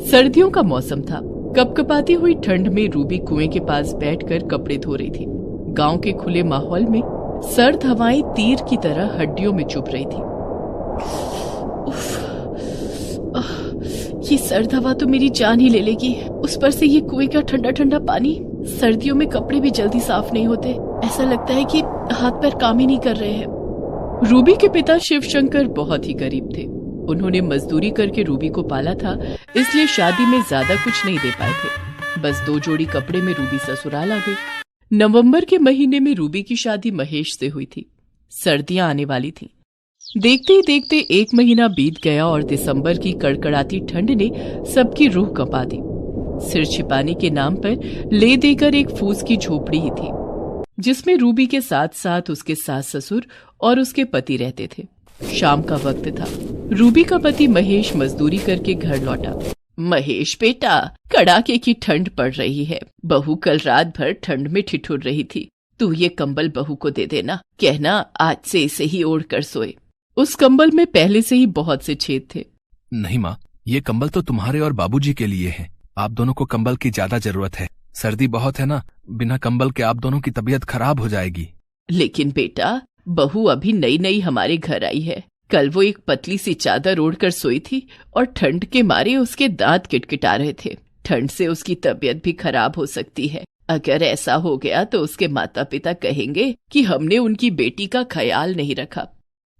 सर्दियों का मौसम था। कपकपाती हुई ठंड में रूबी कुएं के पास बैठकर कपड़े धो रही थी। गांव के खुले माहौल में सर्द हवाएं तीर की तरह हड्डियों में चुभ रही थी। ये सर्द हवा तो मेरी जान ही ले लेगी। उस पर से ये कुएं का ठंडा ठंडा पानी। सर्दियों में कपड़े भी जल्दी साफ नहीं होते। ऐसा लगता है कि हाथ पैर काम ही नहीं कर रहे हैं। रूबी के पिता शिवशंकर बहुत ही गरीब थे। उन्होंने मजदूरी करके रूबी को पाला था, इसलिए शादी में ज्यादा कुछ नहीं दे पाए थे। बस 2 जोड़ी कपड़े में रूबी ससुराल आ गई। नवंबर के महीने में रूबी की शादी महेश से हुई थी। सर्दियां आने वाली थीं। देखते ही देखते 1 महीना बीत गया और दिसंबर की कड़कड़ाती ठंड ने सबकी रूह कंपा दी। सिर छिपाने के नाम पर ले देकर एक फूस की झोपड़ी ही थी, जिसमें रूबी के साथ साथ उसके सास ससुर और उसके पति रहते थे। शाम का वक्त था। रूबी का पति महेश मजदूरी करके घर लौटा। महेश बेटा, कड़ाके की ठंड पड़ रही है। बहू कल रात भर ठंड में ठिठुर रही थी। तू ये कंबल बहू को दे देना। कहना आज से इसे ही ओढ़ कर सोए। उस कंबल में पहले से ही बहुत से छेद थे। नहीं माँ, ये कंबल तो तुम्हारे और बाबूजी के लिए है। आप दोनों को कंबल की ज्यादा जरूरत है। सर्दी बहुत है ना, बिना कंबल के आप दोनों की तबीयत खराब हो जाएगी। लेकिन बेटा, बहू अभी नई नई हमारे घर आई है। कल वो एक पतली सी चादर ओढ़कर सोई थी और ठंड के मारे उसके दांत किटकिटा रहे थे। ठंड से उसकी तबीयत भी खराब हो सकती है। अगर ऐसा हो गया तो उसके माता पिता कहेंगे कि हमने उनकी बेटी का ख्याल नहीं रखा।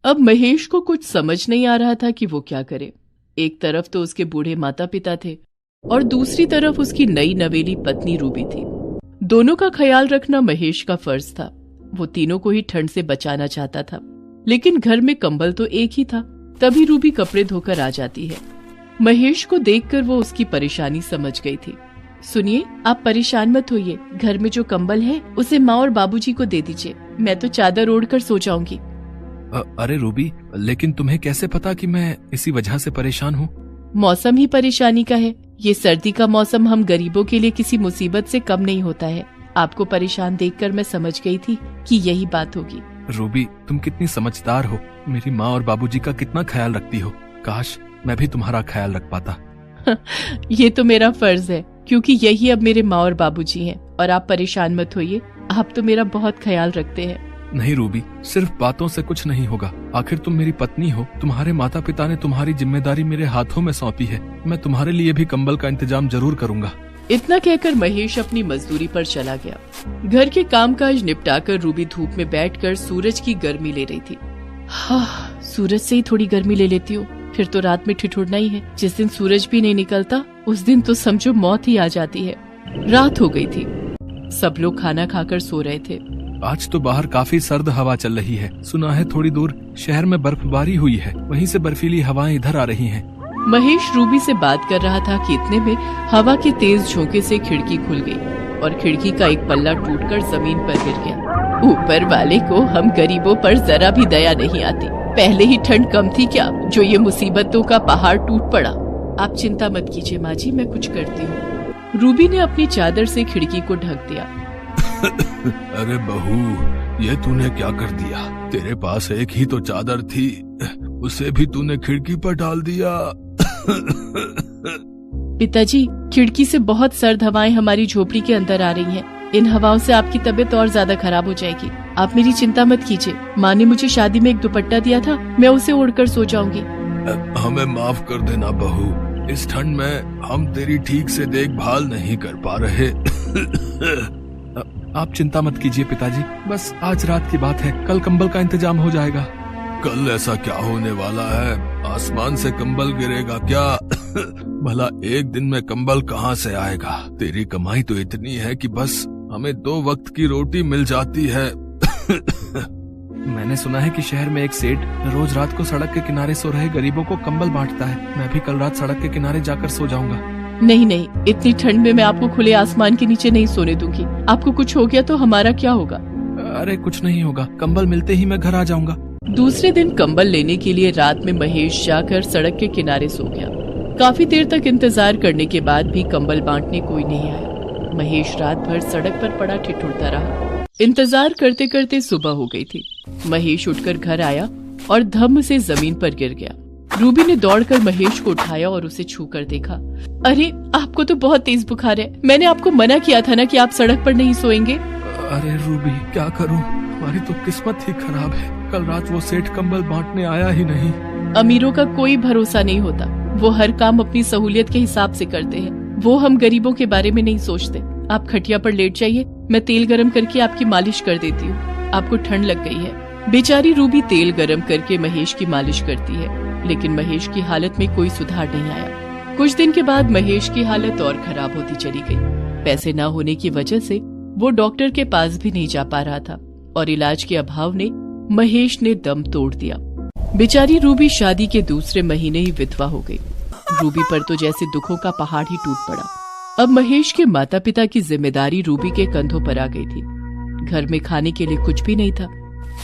अब महेश को कुछ समझ नहीं आ रहा था कि वो क्या करे। एक तरफ तो उसके बूढ़े माता पिता थे और दूसरी तरफ उसकी नई नवेली पत्नी रूबी थी। दोनों का ख्याल रखना महेश का फर्ज था। वो तीनों को ही ठंड से बचाना चाहता था, लेकिन घर में कंबल तो एक ही था। तभी रूबी कपड़े धोकर आ जाती है। महेश को देखकर वो उसकी परेशानी समझ गई थी। सुनिए, आप परेशान मत होइए। घर में जो कंबल है उसे माँ और बाबूजी को दे दीजिए। मैं तो चादर ओढ़कर सो जाऊंगी। अरे रूबी, लेकिन तुम्हें कैसे पता कि मैं इसी वजह से परेशान हूँ? मौसम ही परेशानी का है। ये सर्दी का मौसम हम गरीबों के लिए किसी मुसीबत से कम नहीं होता है। आपको परेशान देखकर मैं समझ गई थी कि यही बात होगी। रूबी, तुम कितनी समझदार हो। मेरी माँ और बाबूजी का कितना ख्याल रखती हो। काश मैं भी तुम्हारा ख्याल रख पाता। ये तो मेरा फर्ज है, क्योंकि यही अब मेरे माँ और बाबूजी हैं। और आप परेशान मत होइए, आप तो मेरा बहुत ख्याल रखते हैं। नहीं रूबी, सिर्फ बातों से कुछ नहीं होगा। आखिर तुम मेरी पत्नी हो। तुम्हारे माता पिता ने तुम्हारी जिम्मेदारी मेरे हाथों में सौंपी है। मैं तुम्हारे लिए भी कंबल का इंतजाम जरूर करूंगा। इतना कहकर महेश अपनी मजदूरी पर चला गया। घर के कामकाज निपटाकर रूबी धूप में बैठकर सूरज की गर्मी ले रही थी। हाँ, सूरज से ही थोड़ी गर्मी ले लेती हूँ, फिर तो रात में ठिठुरना ही है। जिस दिन सूरज भी नहीं निकलता उस दिन तो समझो मौत ही आ जाती है। रात हो गई थी। सब लोग खाना खाकर सो रहे थे। आज तो बाहर काफी सर्द हवा चल रही है। सुना है थोड़ी दूर शहर में बर्फबारी हुई है। वहीं से बर्फीली हवाएं इधर आ रही हैं। महेश रूबी से बात कर रहा था कि इतने में हवा के तेज झोंके से खिड़की खुल गई और खिड़की का एक पल्ला टूटकर जमीन पर गिर गया। ऊपर वाले को हम गरीबों पर जरा भी दया नहीं आती। पहले ही ठंड कम थी क्या जो ये मुसीबतों का पहाड़ टूट पड़ा। आप चिंता मत कीजिए माँ जी, मैं कुछ करती हूँ। रूबी ने अपनी चादर से खिड़की को ढक दिया। अरे बहू, ये तूने क्या कर दिया? तेरे पास एक ही तो चादर थी, उसे भी तूने खिड़की पर डाल दिया। पिताजी, खिड़की से बहुत सर्द हवाएं हमारी झोपड़ी के अंदर आ रही हैं। इन हवाओं से आपकी तबीयत और ज्यादा खराब हो जाएगी। आप मेरी चिंता मत कीजिए। माँ ने मुझे शादी में एक दुपट्टा दिया था, मैं उसे ओढ़कर सो जाऊंगी। हमें माफ कर देना बहू। इस ठंड में हम तेरी ठीक से देखभाल नहीं कर पा रहे। आप चिंता मत कीजिए पिताजी, बस आज रात की बात है। कल कंबल का इंतजाम हो जाएगा। कल ऐसा क्या होने वाला है? आसमान से कंबल गिरेगा क्या? भला एक दिन में कंबल कहाँ से आएगा? तेरी कमाई तो इतनी है कि बस हमें 2 वक्त की रोटी मिल जाती है। मैंने सुना है कि शहर में एक सेठ रोज रात को सड़क के किनारे सो रहे गरीबों को कंबल बांटता है। मैं भी कल रात सड़क के किनारे जाकर सो जाऊंगा। नहीं नहीं, इतनी ठंड में मैं आपको खुले आसमान के नीचे नहीं सोने दूंगी। आपको कुछ हो गया तो हमारा क्या होगा? अरे कुछ नहीं होगा, कंबल मिलते ही मैं घर आ जाऊंगा। दूसरे दिन कंबल लेने के लिए रात में महेश जाकर सड़क के किनारे सो गया। काफी देर तक इंतजार करने के बाद भी कंबल बांटने कोई नहीं आया। महेश रात भर सड़क पर पड़ा ठिठुरता रहा। इंतजार करते करते सुबह हो गई थी। महेश उठकर घर आया और धम्म से जमीन पर गिर गया। रूबी ने दौड़कर महेश को उठाया और उसे छू कर देखा। अरे आपको तो बहुत तेज बुखार है, मैंने आपको मना किया था ना कि आप सड़क पर नहीं सोएंगे। अरे रूबी क्या करूं, हमारी तो किस्मत ही खराब है। कल रात वो सेठ कंबल बांटने आया ही नहीं। अमीरों का कोई भरोसा नहीं होता, वो हर काम अपनी सहूलियत के हिसाब से करते हैं। वो हम गरीबों के बारे में नहीं सोचते। आप खटिया पर लेट जाइए, मैं तेल गरम करके आपकी मालिश कर देती हूँ। आपको ठंड लग गई है। बेचारी रूबी तेल गरम करके महेश की मालिश करती है, लेकिन महेश की हालत में कोई सुधार नहीं आया। कुछ दिन के बाद महेश की हालत और खराब होती चली गई। पैसे न होने की वजह से वो डॉक्टर के पास भी नहीं जा पा रहा था और इलाज के अभाव ने महेश ने दम तोड़ दिया। बेचारी रूबी शादी के दूसरे महीने ही विधवा हो गई। रूबी पर तो जैसे दुखों का पहाड़ ही टूट पड़ा। अब महेश के माता पिता की जिम्मेदारी रूबी के कंधों पर आ गई थी। घर में खाने के लिए कुछ भी नहीं था।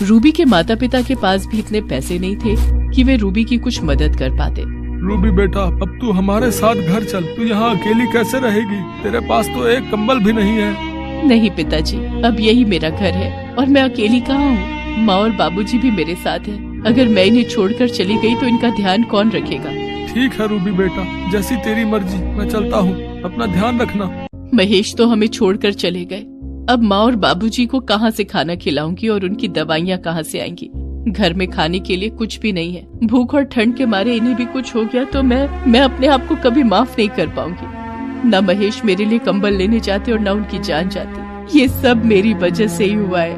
रूबी के माता पिता के पास भी इतने पैसे नहीं थे कि वे रूबी की कुछ मदद कर पाते। रूबी बेटा, अब तू हमारे साथ घर चल। तू यहाँ अकेली कैसे रहेगी? तेरे पास तो एक कंबल भी नहीं है। नहीं पिताजी, अब यही मेरा घर है और मैं अकेली कहाँ हूँ। माँ और बाबूजी भी मेरे साथ हैं। अगर मैं इन्हें छोड़कर चली गई तो इनका ध्यान कौन रखेगा? ठीक है रूबी बेटा, जैसी तेरी मर्जी, मैं चलता हूँ। अपना ध्यान रखना। महेश तो हमें छोड़कर चले गए। अब माँ और बाबूजी को कहाँ से खाना खिलाऊंगी और उनकी दवाइयाँ कहाँ से आएंगी? घर में खाने के लिए कुछ भी नहीं है। भूख और ठंड के मारे इन्हें भी कुछ हो गया तो मैं अपने आप को कभी माफ नहीं कर पाऊंगी। न महेश मेरे लिए कंबल लेने जाते और न उनकी जान जाती। ये सब मेरी वजह से ही हुआ है।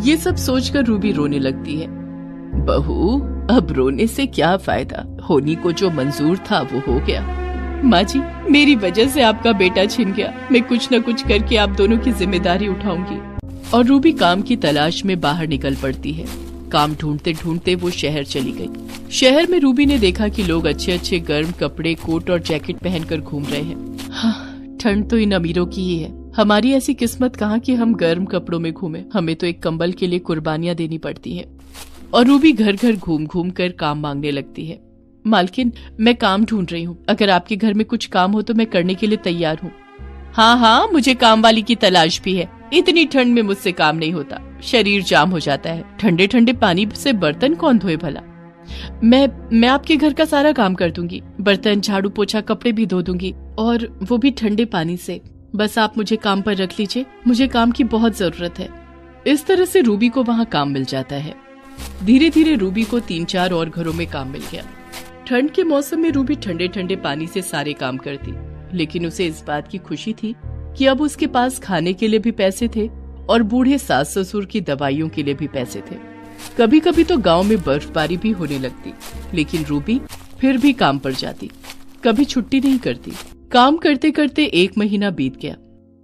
ये सब सोचकर रूबी रोने लगती है। बहू, अब रोने से क्या फायदा? होनी को जो मंजूर था वो हो गया। माँ जी, मेरी वजह से आपका बेटा छिन गया। मैं कुछ न कुछ करके आप दोनों की जिम्मेदारी उठाऊंगी। और रूबी काम की तलाश में बाहर निकल पड़ती है। काम ढूंढते ढूंढते वो शहर चली गई। शहर में रूबी ने देखा कि लोग अच्छे अच्छे गर्म कपड़े, कोट और जैकेट पहनकर घूम रहे हैं। हाँ, ठंड तो इन अमीरों की ही है। हमारी ऐसी किस्मत कहाँ कि हम गर्म कपड़ों में घूमें। हमें तो एक कंबल के लिए कुर्बानियां देनी पड़ती हैं। और रूबी घर घर घूम घूम कर काम मांगने लगती है। मालकिन, मैं काम ढूंढ रही हूँ। अगर आपके घर में कुछ काम हो तो मैं करने के लिए तैयार हूँ। हाँ, मुझे काम वाली की तलाश भी है। इतनी ठंड में मुझसे काम नहीं होता, शरीर जाम हो जाता है। ठंडे ठंडे पानी से बर्तन कौन धोए भला? मैं आपके घर का सारा काम कर दूंगी। बर्तन, झाड़ू, पोछा, कपड़े भी धो दूंगी, और वो भी ठंडे पानी से। बस आप मुझे काम पर रख लीजिए, मुझे काम की बहुत जरूरत है। इस तरह से रूबी को वहाँ काम मिल जाता है। धीरे धीरे रूबी को 3-4 और घरों में काम मिल गया। ठंड के मौसम में रूबी ठंडे ठंडे पानी से सारे काम करती, लेकिन उसे इस बात की खुशी थी कि अब उसके पास खाने के लिए भी पैसे थे और बूढ़े सास ससुर की दवाइयों के लिए भी पैसे थे। कभी कभी तो गांव में बर्फबारी भी होने लगती, लेकिन रूबी फिर भी काम पर जाती, कभी छुट्टी नहीं करती। काम करते करते 1 महीना बीत गया।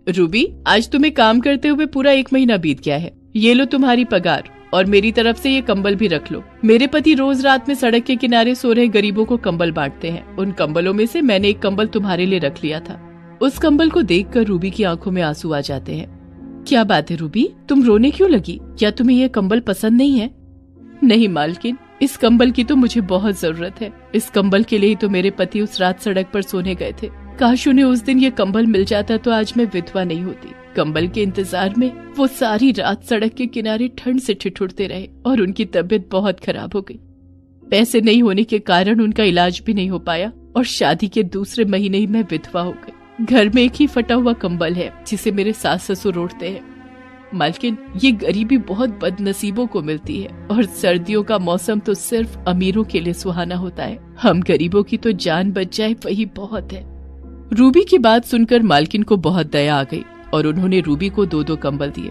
रूबी, आज तुम्हें काम करते हुए पूरा 1 महीना बीत गया है। ये लो तुम्हारी पगार, और मेरी तरफ से ये कंबल भी रख लो। मेरे पति रोज रात में सड़क के किनारे सो रहे गरीबों को कंबल बांटते हैं। उन कंबलों में से मैंने एक कंबल तुम्हारे लिए रख लिया था। उस कंबल को देखकर रूबी की आंखों में आंसू आ जाते हैं। क्या बात है रूबी, तुम रोने क्यों लगी? क्या तुम्हें यह कंबल पसंद नहीं है? नहीं मालकिन, इस कंबल की तो मुझे बहुत जरूरत है। इस कंबल के लिए ही तो मेरे पति उस रात सड़क पर सोने गए थे। काश उन्हें उस दिन ये कंबल मिल जाता तो आज मैं विधवा नहीं होती। कंबल के इंतजार में वो सारी रात सड़क के किनारे ठंड से ठिठुरते रहे और उनकी तबीयत बहुत खराब हो गई। पैसे नहीं होने के कारण उनका इलाज भी नहीं हो पाया और शादी के दूसरे महीने ही मैं विधवा हो गई। घर में एक ही फटा हुआ कंबल है जिसे मेरे सास ससुर ओढ़ते हैं। मालकिन, ये गरीबी बहुत बदनसीबों को मिलती है और सर्दियों का मौसम तो सिर्फ अमीरों के लिए सुहाना होता है। हम गरीबों की तो जान बच जाए वही बहुत है। रूबी की बात सुनकर मालकिन को बहुत दया आ गई और उन्होंने रूबी को 2-2 कंबल दिए।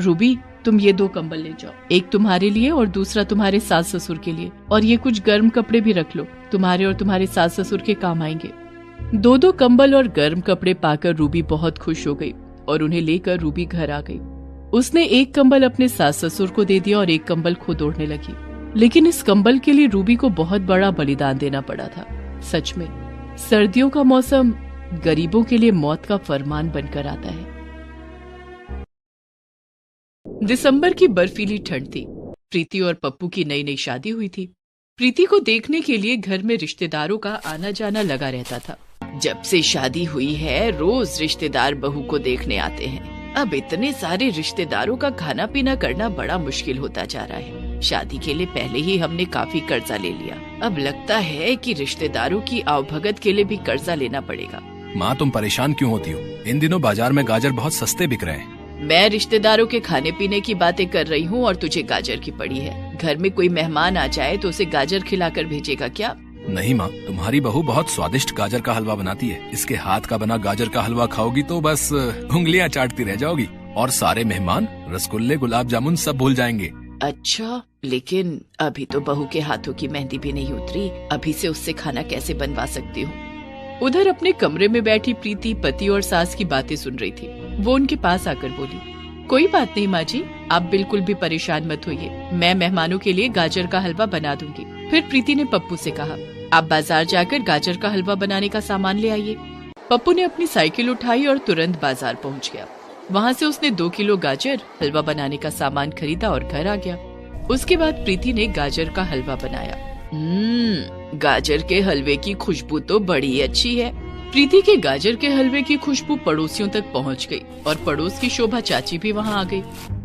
रूबी, तुम ये 2 कंबल ले जाओ, एक तुम्हारे लिए और दूसरा तुम्हारे सास ससुर के लिए, और ये कुछ गर्म कपड़े भी रख लो, तुम्हारे और तुम्हारे सास ससुर के काम आएंगे। 2-2 कंबल और गर्म कपड़े पाकर रूबी बहुत खुश हो गई और उन्हें लेकर रूबी घर आ गई। उसने एक कंबल अपने सास ससुर को दे दिया और एक कंबल खुद ओढ़ने लगी। लेकिन इस कंबल के लिए रूबी को बहुत बड़ा बलिदान देना पड़ा था। सच में सर्दियों का मौसम गरीबों के लिए मौत का फरमान बनकर आता है। दिसंबर की बर्फीली ठंड थी। प्रीति और पप्पू की नई नई शादी हुई थी। प्रीति को देखने के लिए घर में रिश्तेदारों का आना जाना लगा रहता था। जब से शादी हुई है रोज रिश्तेदार बहू को देखने आते हैं। अब इतने सारे रिश्तेदारों का खाना पीना करना बड़ा मुश्किल होता जा रहा है। शादी के लिए पहले ही हमने काफी कर्जा ले लिया। अब लगता है कि रिश्तेदारों की आवभगत के लिए भी कर्जा लेना पड़ेगा। माँ तुम परेशान क्यों होती हो? इन दिनों बाजार में गाजर बहुत सस्ते बिक रहे हैं। मैं रिश्तेदारों के खाने पीने की बातें कर रही हूँ और तुझे गाजर की पड़ी है। घर में कोई मेहमान आ जाए तो उसे गाजर खिलाकर भेजेगा क्या? नहीं माँ, तुम्हारी बहू बहुत स्वादिष्ट गाजर का हलवा बनाती है। इसके हाथ का बना गाजर का हलवा खाओगी तो बस उंगलियाँ चाटती रह जाओगी और सारे मेहमान रसगुल्ले गुलाब जामुन सब भूल जाएंगे। अच्छा, लेकिन अभी तो बहू के हाथों की मेहंदी भी नहीं उतरी। अभी से उससे खाना कैसे बनवा सकती हूँ? उधर अपने कमरे में बैठी प्रीति पति और सास की बातें सुन रही थी। वो उनके पास आकर बोली, कोई बात नहीं माँ जी, आप बिल्कुल भी परेशान मत होइए। मैं मेहमानों के लिए गाजर का हलवा बना दूंगी। फिर प्रीति ने पप्पू से कहा, आप बाजार जाकर गाजर का हलवा बनाने का सामान ले आइए। पप्पू ने अपनी साइकिल उठाई और तुरंत बाजार पहुंच गया। वहां से उसने 2 किलो गाजर हलवा बनाने का सामान खरीदा और घर आ गया। उसके बाद प्रीति ने गाजर का हलवा बनाया। गाजर के हलवे की खुशबू तो बड़ी अच्छी है। प्रीति के गाजर के हलवे की खुशबू पड़ोसियों तक पहुंच गई और पड़ोस की शोभा चाची भी वहां आ गई।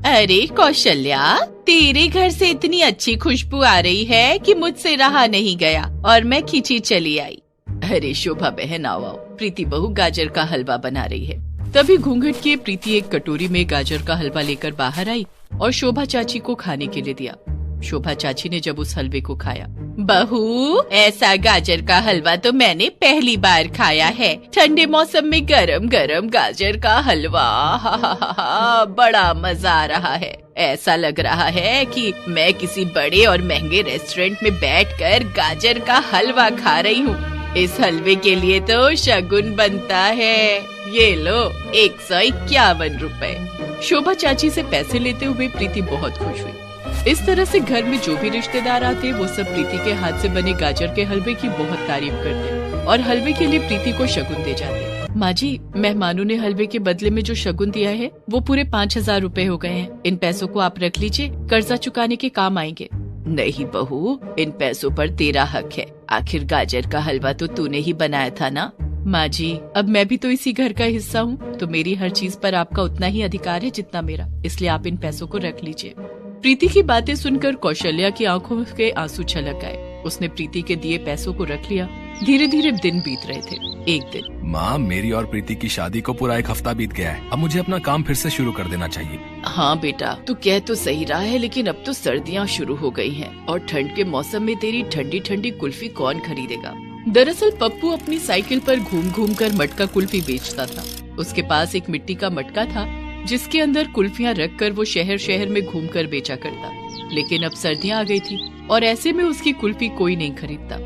अरे कौशल्या, तेरे घर से इतनी अच्छी खुशबू आ रही है कि मुझसे रहा नहीं गया और मैं खींची चली आई। अरे शोभा बहन आओ, प्रीति बहू गाजर का हलवा बना रही है। तभी घूंघट किए प्रीति एक कटोरी में गाजर का हलवा लेकर बाहर आई और शोभा चाची को खाने के लिए दिया। शोभा चाची ने जब उस हलवे को खाया, बहू ऐसा गाजर का हलवा तो मैंने पहली बार खाया है। ठंडे मौसम में गरम गरम गाजर का हलवा, हा, बड़ा मजा आ रहा है। ऐसा लग रहा है कि मैं किसी बड़े और महंगे रेस्टोरेंट में बैठकर गाजर का हलवा खा रही हूँ। इस हलवे के लिए तो शगुन बनता है। ये लो 151 रुपए। शोभा चाची से पैसे लेते हुए प्रीति बहुत खुश हुई। इस तरह से घर में जो भी रिश्तेदार आते वो सब प्रीति के हाथ से बने गाजर के हलवे की बहुत तारीफ करते और हलवे के लिए प्रीति को शगुन दे जाते। माँ जी, मेहमानों ने हलवे के बदले में जो शगुन दिया है वो पूरे 5000 रुपए हो गए हैं। इन पैसों को आप रख लीजिए, कर्जा चुकाने के काम आएंगे। नहीं बहू, इन पैसों पर तेरा हक है। आखिर गाजर का हलवा तो तूने ही बनाया था ना। माँ जी, अब मैं भी तो इसी घर का हिस्सा हूँ, तो मेरी हर चीज पर आपका उतना ही अधिकार है जितना मेरा, इसलिए आप इन पैसों को रख लीजिए। प्रीति की बातें सुनकर कौशल्या की आंखों के आंसू छलक आए। उसने प्रीति के दिए पैसों को रख लिया। धीरे धीरे दिन बीत रहे थे। एक दिन, माँ, मेरी और प्रीति की शादी को पूरा 1 हफ्ता बीत गया है। अब मुझे अपना काम फिर से शुरू कर देना चाहिए। हाँ बेटा, तू कह तो सही रहा है, लेकिन अब तो सर्दियाँ शुरू हो गई हैं और ठंड के मौसम में तेरी ठंडी ठंडी कुल्फी कौन खरीदेगा। दरअसल पप्पू अपनी साइकिल पर घूम घूम कर मटका कुल्फी बेचता था। उसके पास एक मिट्टी का मटका था जिसके अंदर कुल्फियाँ रखकर वो शहर शहर में घूमकर बेचा करता। लेकिन अब सर्दियाँ आ गई थी और ऐसे में उसकी कुल्फी कोई नहीं खरीदता।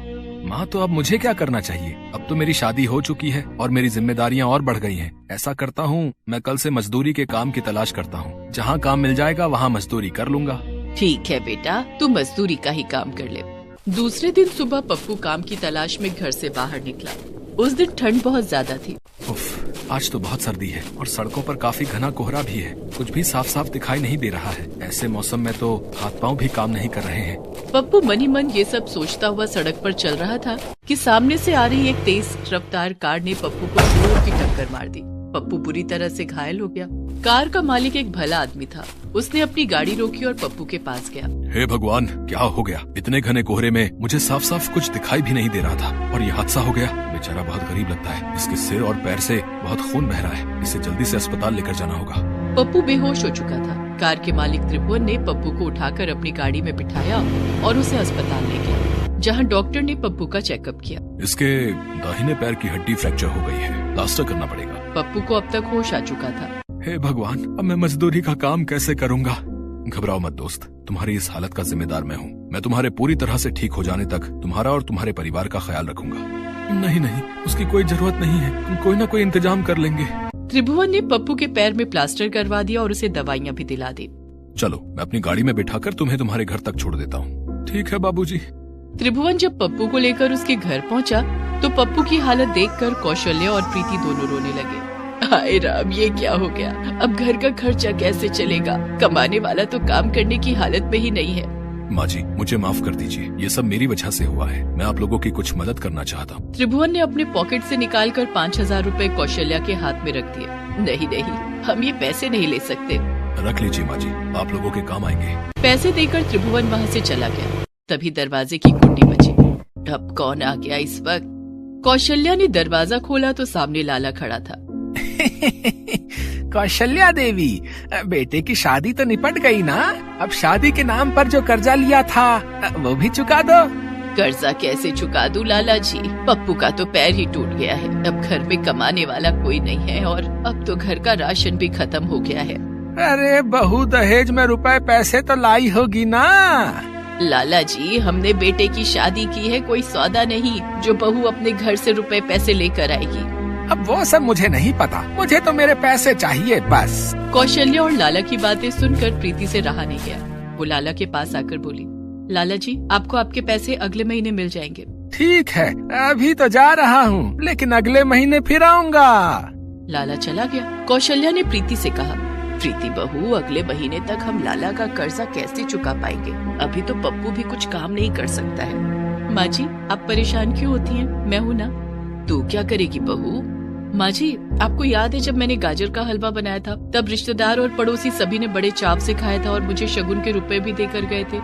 माँ, तो अब मुझे क्या करना चाहिए? अब तो मेरी शादी हो चुकी है और मेरी जिम्मेदारियाँ और बढ़ गई हैं। ऐसा करता हूँ, मैं कल से मजदूरी के काम की तलाश करता हूँ। जहाँ काम मिल जाएगा वहाँ मजदूरी कर लूंगा। ठीक है बेटा, तू मजदूरी का ही काम कर ले। दूसरे दिन सुबह पप्पू काम की तलाश में घर से बाहर निकला। उस दिन ठंड बहुत ज्यादा थी। उफ, आज तो बहुत सर्दी है और सड़कों पर काफी घना कोहरा भी है। कुछ भी साफ साफ दिखाई नहीं दे रहा है। ऐसे मौसम में तो हाथ पांव भी काम नहीं कर रहे हैं। पप्पू मनी मन ये सब सोचता हुआ सड़क पर चल रहा था कि सामने से आ रही एक तेज रफ्तार कार ने पप्पू को जोर की टक्कर मार दी। पप्पू बुरी तरह से घायल हो गया। कार का मालिक एक भला आदमी था। उसने अपनी गाड़ी रोकी और पप्पू के पास गया। हे भगवान, क्या हो गया? इतने घने कोहरे में मुझे साफ साफ कुछ दिखाई भी नहीं दे रहा था और ये हादसा हो गया। बेचारा बहुत गरीब लगता है। इसके सिर और पैर से बहुत खून बह रहा है। इसे जल्दी से अस्पताल लेकर जाना होगा। पप्पू बेहोश हो चुका था। कार के मालिक त्रिभुवन ने पप्पू को उठाकर अपनी गाड़ी में बिठाया और उसे अस्पताल ले गया, जहाँ डॉक्टर ने पप्पू का चेकअप किया। इसके दाहिने पैर की हड्डी फ्रैक्चर हो गई है, प्लास्टर करना पड़ेगा। पप्पू को अब तक होश आ चुका था। हे भगवान, अब मैं मजदूरी का काम कैसे करूंगा? घबराओ मत दोस्त, तुम्हारी इस हालत का जिम्मेदार मैं हूँ। मैं तुम्हारे पूरी तरह से ठीक हो जाने तक तुम्हारा और तुम्हारे परिवार का ख्याल रखूंगा। नहीं नहीं, उसकी कोई जरूरत नहीं है, हम कोई ना कोई इंतजाम कर लेंगे। त्रिभुवन ने पप्पू के पैर में प्लास्टर करवा दिया और उसे दवाइयाँ भी दिला दी। चलो, मैं अपनी गाड़ी में बिठाकर तुम्हें तुम्हारे घर तक छोड़ देता हूँ। ठीक है बाबूजी। त्रिभुवन जब पप्पू को लेकर उसके घर पहुँचा तो पप्पू की हालत देखकर कौशल्या और प्रीति दोनों रोने लगे। हाय राम, ये क्या हो गया? अब घर का खर्चा कैसे चलेगा? कमाने वाला तो काम करने की हालत में ही नहीं है। माँ जी, मुझे माफ कर दीजिए, ये सब मेरी वजह से हुआ है। मैं आप लोगों की कुछ मदद करना चाहता हूँ। त्रिभुवन ने अपने पॉकेट से निकालकर 5000 रुपए कौशल्या के हाथ में रख दिए। नहीं नहीं, हम ये पैसे नहीं ले सकते। रख लीजिए माँ जी, आप लोगों के काम आएंगे। पैसे देकर त्रिभुवन वहाँ से चला गया। तभी दरवाजे की कुंडी बजी। अब कौन आ गया इस वक्त? कौशल्या ने दरवाजा खोला तो सामने लाला खड़ा था। कौशल्या देवी, बेटे की शादी तो निपट गई ना? अब शादी के नाम पर जो कर्जा लिया था वो भी चुका दो। कर्जा कैसे चुका दूं लाला जी? पप्पू का तो पैर ही टूट गया है। अब घर में कमाने वाला कोई नहीं है और अब तो घर का राशन भी खत्म हो गया है। अरे बहू दहेज में रुपए पैसे तो लाई होगी ना? लाला जी, हमने बेटे की शादी की है, कोई सौदा नहीं जो बहू अपने घर से रुपए पैसे लेकर आएगी। अब वो सब मुझे नहीं पता, मुझे तो मेरे पैसे चाहिए बस। कौशल्या और लाला की बातें सुनकर प्रीति से रहा नहीं गया। वो लाला के पास आकर बोली, लाला जी, आपको आपके पैसे अगले महीने मिल जाएंगे। ठीक है, अभी तो जा रहा हूँ, लेकिन अगले महीने फिर आऊँगा। लाला चला गया। कौशल्या ने प्रीति से कहा, प्रीति बहू, अगले महीने तक हम लाला का कर्जा कैसे चुका पाएंगे? अभी तो पप्पू भी कुछ काम नहीं कर सकता है। माँ जी, आप परेशान क्यों होती हैं? मैं हूँ ना। तू क्या करेगी बहू? माँ जी, आपको याद है जब मैंने गाजर का हलवा बनाया था, तब रिश्तेदार और पड़ोसी सभी ने बड़े चाव से खाया था और मुझे शगुन के रुपए भी देकर गए थे।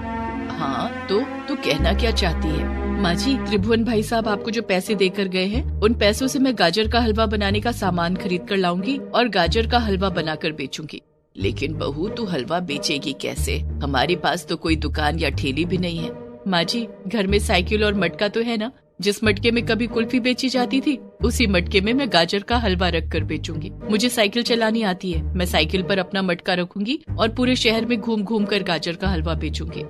हाँ, तो तू कहना क्या चाहती है? माँ जी, त्रिभुवन भाई साहब आपको जो पैसे देकर गए हैं, उन पैसों से मैं गाजर का हलवा बनाने का सामान खरीद कर लाऊंगी और गाजर का हलवा बनाकर बेचूंगी। लेकिन बहू, तू हलवा बेचेगी कैसे? हमारे पास तो कोई दुकान या ठेली भी नहीं है। माँ जी, घर में साइकिल और मटका तो है ना? जिस मटके में कभी कुल्फी बेची जाती थी, उसी मटके में मैं गाजर का हलवा रख कर बेचूंगी। मुझे साइकिल चलानी आती है, मैं साइकिल पर अपना मटका रखूंगी और पूरे शहर में घूम घूम कर गाजर का हलवा बेचूंगी।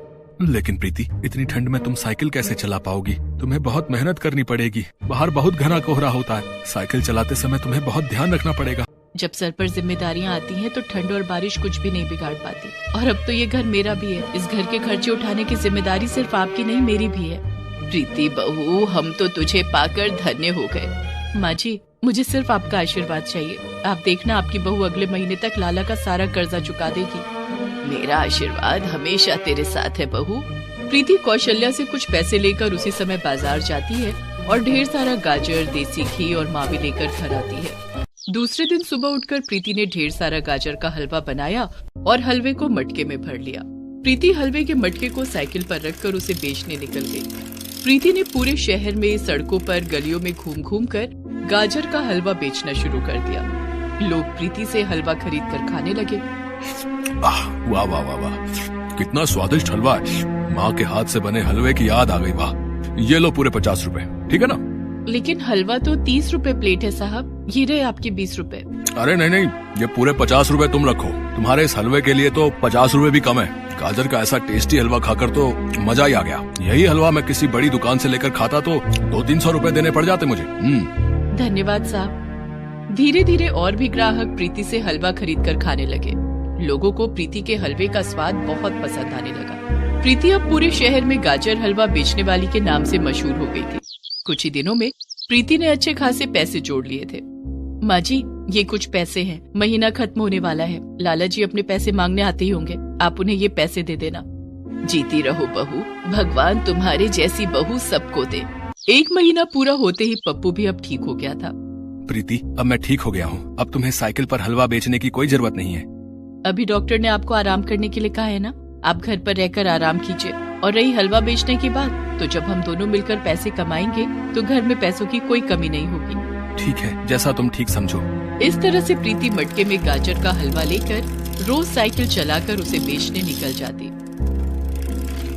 लेकिन प्रीति, इतनी ठंड में तुम साइकिल कैसे चला पाओगी? तुम्हें बहुत मेहनत करनी पड़ेगी। बाहर बहुत घना कोहरा होता है। साइकिल चलाते समय तुम्हें बहुत ध्यान रखना पड़ेगा। जब सर पर जिम्मेदारियां आती हैं तो ठंड और बारिश कुछ भी नहीं बिगाड़ पाती। और अब तो ये घर मेरा भी है। इस घर के खर्चे उठाने की जिम्मेदारी सिर्फ आपकी नहीं, मेरी भी है। प्रीति बहू, हम तो तुझे पाकर धन्य हो गए। माँ जी, मुझे सिर्फ आपका आशीर्वाद चाहिए। आप देखना, आपकी बहू अगले महीने तक लाला का सारा कर्जा चुका देगी। मेरा आशीर्वाद हमेशा तेरे साथ है बहू। प्रीति कौशल्या से कुछ पैसे लेकर उसी समय बाजार जाती है और ढेर सारा गाजर, देसी घी और मावी लेकर घर आती है। दूसरे दिन सुबह उठकर प्रीति ने ढेर सारा गाजर का हलवा बनाया और हलवे को मटके में भर लिया। प्रीति हलवे के मटके को साइकिल पर रखकर उसे बेचने निकल गई। प्रीति ने पूरे शहर में सड़कों पर गलियों में घूम घूम कर गाजर का हलवा बेचना शुरू कर दिया। लोग प्रीति से हलवा खरीद कर खाने लगे। वाह वाह वाह वाह, कितना स्वादिष्ट हलवा है। माँ के हाथ से बने हलवे की याद आ गई। वाह, ये लो पूरे 50 रुपए, ठीक है ना? लेकिन हलवा तो 30 रुपए प्लेट है साहब, ये रहे आपके 20 रुपए। अरे नहीं नहीं, ये पूरे 50 रुपए तुम रखो। तुम्हारे इस हलवे के लिए तो 50 रुपए भी कम है। गाजर का ऐसा टेस्टी हलवा खाकर तो मजा ही आ गया। यही हलवा मैं किसी बड़ी दुकान से लेकर खाता तो 200-300 रुपए देने पड़ जाते मुझे। धन्यवाद साहब। धीरे धीरे और भी ग्राहक प्रीति से हलवा खरीद कर खाने लगे। लोगों को प्रीति के हलवे का स्वाद बहुत पसंद आने लगा। प्रीति अब पूरे शहर में गाजर हलवा बेचने वाली के नाम से मशहूर हो गई थी। कुछ ही दिनों में प्रीति ने अच्छे खासे पैसे जोड़ लिए थे। माँ जी, ये कुछ पैसे हैं, महीना खत्म होने वाला है। लाला जी अपने पैसे मांगने आते ही होंगे, आप उन्हें ये पैसे दे देना। जीती रहो बहू, भगवान तुम्हारे जैसी बहू सबको दे। 1 महीना पूरा होते ही पप्पू भी अब ठीक हो गया था। प्रीति, अब मैं ठीक हो गया हूँ। अब तुम्हें साइकिल पर हलवा बेचने की कोई जरूरत नहीं है। अभी डॉक्टर ने आपको आराम करने के लिए कहा है ना, आप घर पर रहकर आराम कीजिए। और रही हलवा बेचने की बात, तो जब हम दोनों मिलकर पैसे कमाएंगे तो घर में पैसों की कोई कमी नहीं होगी। ठीक है, जैसा तुम ठीक समझो। इस तरह से प्रीति मटके में गाजर का हलवा लेकर रोज साइकिल चलाकर उसे बेचने निकल जाती।